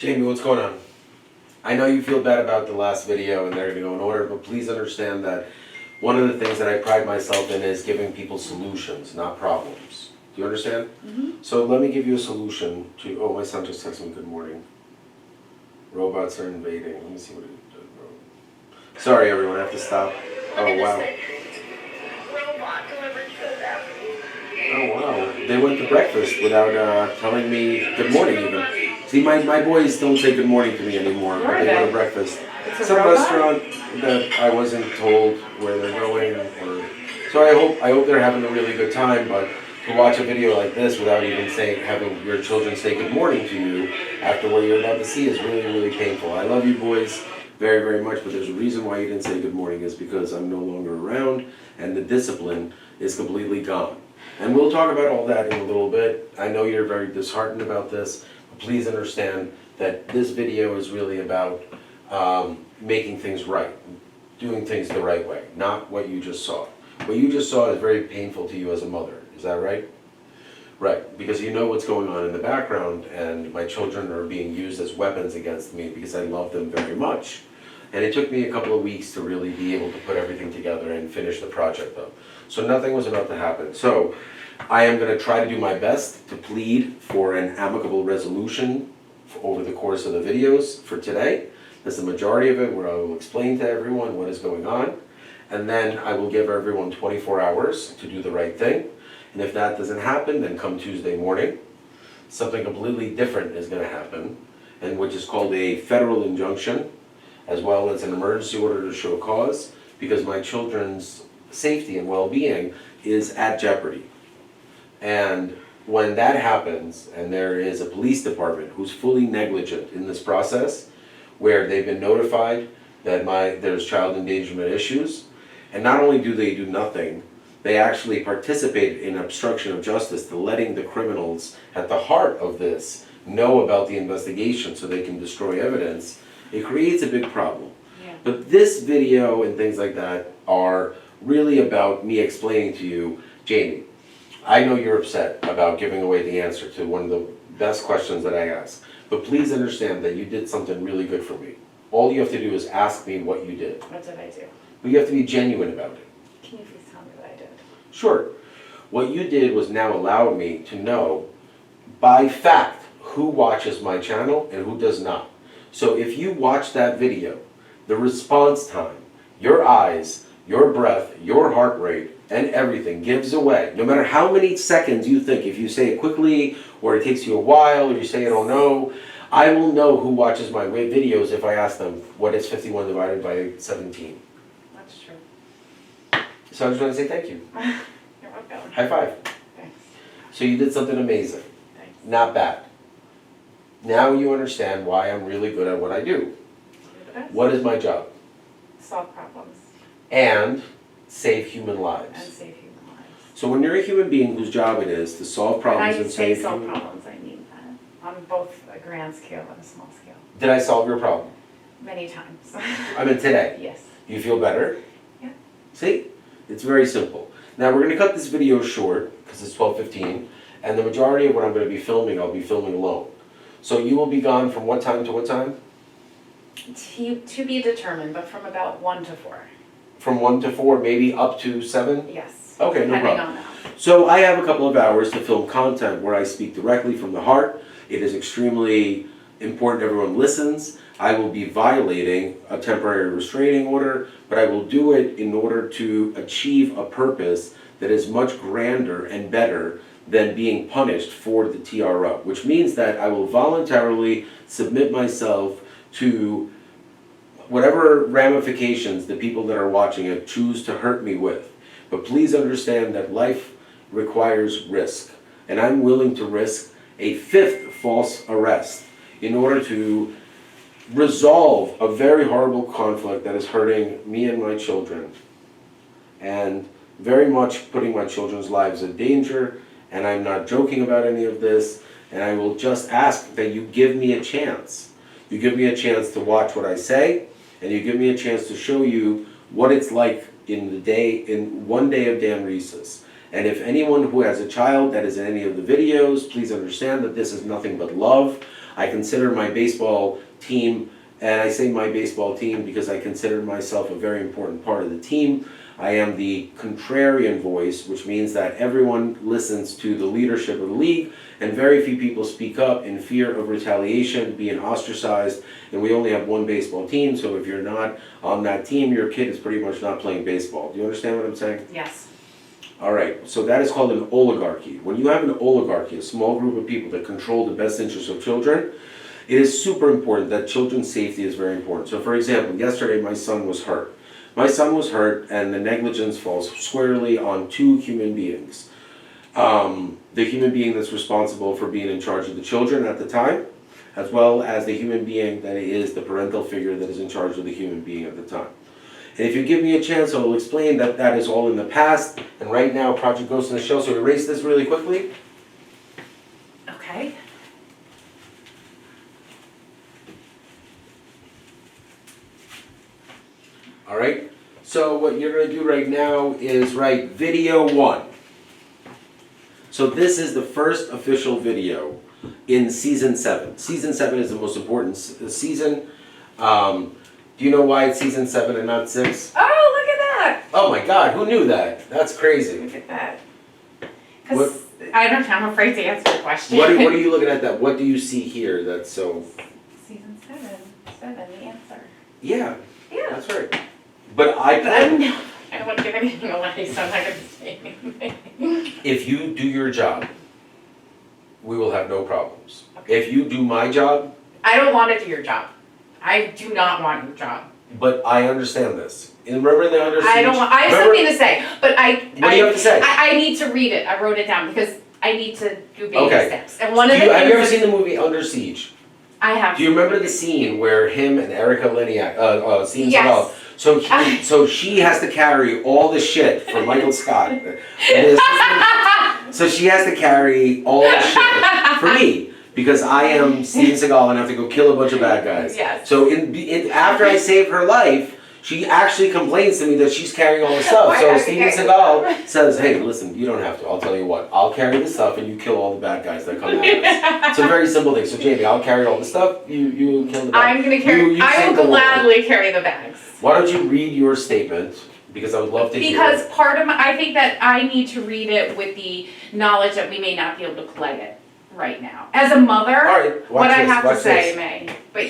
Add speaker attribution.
Speaker 1: Jamie, what's going on? I know you feel bad about the last video and they're going to go in order, but please understand that one of the things that I pride myself in is giving people solutions, not problems. Do you understand?
Speaker 2: Mm-hmm.
Speaker 1: So let me give you a solution to, my son just texted me good morning. Robots are invading. Let me see what it did. Sorry everyone, I have to stop. Oh wow.
Speaker 2: Robot delivered food out.
Speaker 1: Oh wow. They went to breakfast without telling me good morning even. See, my boys don't say good morning to me anymore, but they go to breakfast.
Speaker 2: It's
Speaker 1: Some restaurant that I wasn't told where they're going, or so I hope they're having a really good time. But to watch a video like this without even having your children say good morning to you after what you're about to see is really, really painful. I love you boys very, very much, but there's a reason why you didn't say good morning is because I'm no longer around and the discipline is completely gone. And we'll talk about all that in a little bit. I know you're very disheartened about this, but please understand that this video is really about making things right, doing things the right way, not what you just saw. What you just saw is very painful to you as a mother, is that right? Right, because you know what's going on in the background, and my children are being used as weapons against me because I love them very much. And it took me a couple of weeks to really be able to put everything together and finish the project up. So nothing was about to happen. So I am going to try to do my best to plead for an amicable resolution over the course of the videos for today. That's the majority of it, where I will explain to everyone what is going on. And then I will give everyone 24 hours to do the right thing. And if that doesn't happen, then come Tuesday morning, something completely different is going to happen, and which is called a federal injunction, as well as an emergency order to show cause, because my children's safety and well-being is at jeopardy. And when that happens, and there is a police department who's fully negligent in this process, where they've been notified that there's child endangerment issues, and not only do they do nothing, they actually participate in obstruction of justice to letting the criminals at the heart of this know about the investigation so they can destroy evidence. It creates a big problem.
Speaker 2: Yeah.
Speaker 1: But this video and things like that are really about me explaining to you, Jamie, I know you're upset about giving away the answer to one of the best questions that I ask, but please understand that you did something really good for me. All you have to do is ask me what you did.
Speaker 2: What did I do?
Speaker 1: But you have to be genuine about it.
Speaker 2: Can you please tell me what I did?
Speaker 1: Sure. What you did was now allow me to know by fact who watches my channel and who does not. So if you watch that video, the response time, your eyes, your breath, your heart rate, and everything gives away. No matter how many seconds you think, if you say it quickly, or it takes you a while, or you say I don't know, I will know who watches my videos if I ask them, what is 51 divided by 17?
Speaker 2: That's true.
Speaker 1: So I just want to say thank you.
Speaker 2: You're welcome.
Speaker 1: High five.
Speaker 2: Thanks.
Speaker 1: So you did something amazing,
Speaker 2: Thanks.
Speaker 1: not bad. Now you understand why I'm really good at what I do.
Speaker 2: You're the best.
Speaker 1: What is my job?
Speaker 2: Solve problems
Speaker 1: And save human
Speaker 2: and
Speaker 1: lives.
Speaker 2: save human lives.
Speaker 1: So when you're a human being whose job it is to solve problems
Speaker 2: When I
Speaker 1: and
Speaker 2: say
Speaker 1: save
Speaker 2: solve
Speaker 1: human...
Speaker 2: problems, I mean that on both a grand scale and a small scale.
Speaker 1: Did I solve your problem?
Speaker 2: Many times.
Speaker 1: I mean today.
Speaker 2: Yes.
Speaker 1: Do you feel better?
Speaker 2: Yeah.
Speaker 1: See? It's very simple. Now we're going to cut this video short because it's 12:15, and the majority of what I'm going to be filming, I'll be filming alone. So you will be gone from what time to what time?
Speaker 2: To be determined, but from about 1 to 4.
Speaker 1: From 1 to 4, maybe up to 7?
Speaker 2: Yes.
Speaker 1: Okay, no
Speaker 2: Depending
Speaker 1: problem.
Speaker 2: on that.
Speaker 1: So I have a couple of hours to film content where I speak directly from the heart. It is extremely important everyone listens. I will be violating a temporary restraining order, but I will do it in order to achieve a purpose that is much grander and better than being punished for the TRO, which means that I will voluntarily submit myself to whatever ramifications the people that are watching it choose to hurt me with. But please understand that life requires risk, and I'm willing to risk a 5th false arrest in order to resolve a very horrible conflict that is hurting me and my children, and very much putting my children's lives in danger. And I'm not joking about any of this, and I will just ask that you give me a chance. You give me a chance to watch what I say, and you give me a chance to show you what it's like in one day of Dan Reese's. And if anyone who has a child that is in any of the videos, please understand that this is nothing but love. I consider my baseball team, and I say my baseball team because I consider myself a very important part of the team. I am the contrarian voice, which means that everyone listens to the leadership of the league, and very few people speak up in fear of retaliation, being ostracized, and we only have one baseball team, so if you're not on that team, your kid is pretty much not playing baseball. Do you understand what I'm saying?
Speaker 2: Yes.
Speaker 1: All right, so that is called an oligarchy. When you have an oligarchy, a small group of people that control the best interests of children, it is super important that children's safety is very important. So for example, yesterday my son was hurt. My son was hurt, and the negligence falls squarely on two human beings. The human being that's responsible for being in charge of the children at the time, as well as the human being that is the parental figure that is in charge of the human being at the time. And if you give me a chance, I will explain that that is all in the past, and right now Project Ghost in the Shell. So erase this really quickly.
Speaker 2: Okay.
Speaker 1: All right, so what you're going to do right now is write video 1. So this is the first official video in season 7. Season 7 is the most important season. Do you know why it's season 7 and not 6?
Speaker 2: Oh, look at that.
Speaker 1: Oh my God, who knew that? That's crazy.
Speaker 2: Look at that. Because I'm afraid to answer the question.
Speaker 1: What are you looking at that? What do you see here that's so...
Speaker 2: Season 7, the answer.
Speaker 1: Yeah,
Speaker 2: Yeah.
Speaker 1: that's right. But
Speaker 2: I don't want to give anything away, so I'm not going to say anything.
Speaker 1: if you do your job, we will have no problems.
Speaker 2: Okay.
Speaker 1: If you do my job...
Speaker 2: I don't want to do your job. I do not want your job.
Speaker 1: But I understand this. And remember the Under Siege?
Speaker 2: I have something to say, but
Speaker 1: What do you have to say?
Speaker 2: I need to read it. I wrote it down because I need to do baby
Speaker 1: Okay.
Speaker 2: steps. And one of the
Speaker 1: Have you ever
Speaker 2: things
Speaker 1: seen the movie Under Siege?
Speaker 2: I have.
Speaker 1: Do you remember the scene where him and Erica Leniak, Steven
Speaker 2: Yes.
Speaker 1: Seagal, so she has to carry all the shit for Michael Scott. So she has to carry all the shit for me because I am Steven Seagal and have to go kill a bunch of bad guys.
Speaker 2: Yes.
Speaker 1: So after I save her life, she actually complains to me that she's carrying all the stuff. So Steven Seagal says, hey, listen, you don't have to. I'll tell you what. I'll carry the stuff and you kill all the bad guys that come at us. It's a very simple thing. So Jamie, I'll carry all the stuff. You kill the bad guys.
Speaker 2: I'm going to carry, I will gladly carry the bags.
Speaker 1: Why don't you read your statement? Because I would love to hear
Speaker 2: Because
Speaker 1: it.
Speaker 2: part of I think that I need to read it with the knowledge that we may not be able to play it right now. As a mother,
Speaker 1: All right,
Speaker 2: what I have to
Speaker 1: watch
Speaker 2: say,
Speaker 1: this.
Speaker 2: May, but